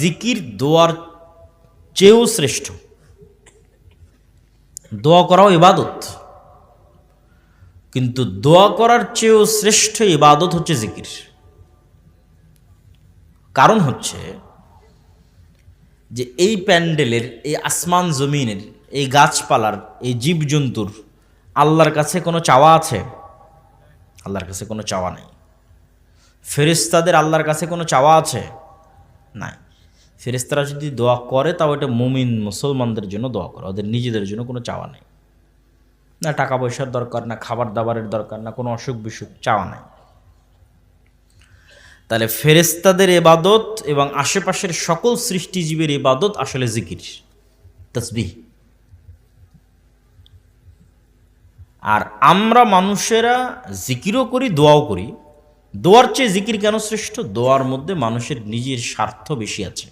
জিকির দোয়ার চেয়েও শ্রেষ্ঠ। দোয়া করাও ইবাদত, কিন্তু দোয়া করার চেয়েও শ্রেষ্ঠ ইবাদত হচ্ছে জিকির। কারণ হচ্ছে যে এই প্যান্ডেলের, এই আসমান জমিনের, এই গাছপালার, এই জীবজন্তুর আল্লাহর কাছে কোনো চাওয়া আছে? আল্লাহর কাছে কোনো চাওয়া নেই। ফেরেশতাদের আল্লাহর কাছে কোনো চাওয়া আছে? নাই। ফেরেশতারা যদি দোয়া করে তাও এটা মুমিন মুসলমানদের জন্য দোয়া করে, ওদের নিজেদের জন্য কোনো চাওয়া নেই। না টাকা পয়সার দরকার, না খাবার দাবারের দরকার, না কোনো অসুখ বিসুখ, চাওয়া নাই। তাহলে ফেরেশতাদের ইবাদত এবং আশেপাশের সকল সৃষ্টিজীবের ইবাদত আসলে জিকির, তাসবিহ। আর আমরা মানুষেরা জিকিরও করি, দোয়াও করি। দোয়ার চেয়ে জিকির কেন শ্রেষ্ঠ? দোয়ার মধ্যে মানুষের নিজের স্বার্থ বেশি আছে।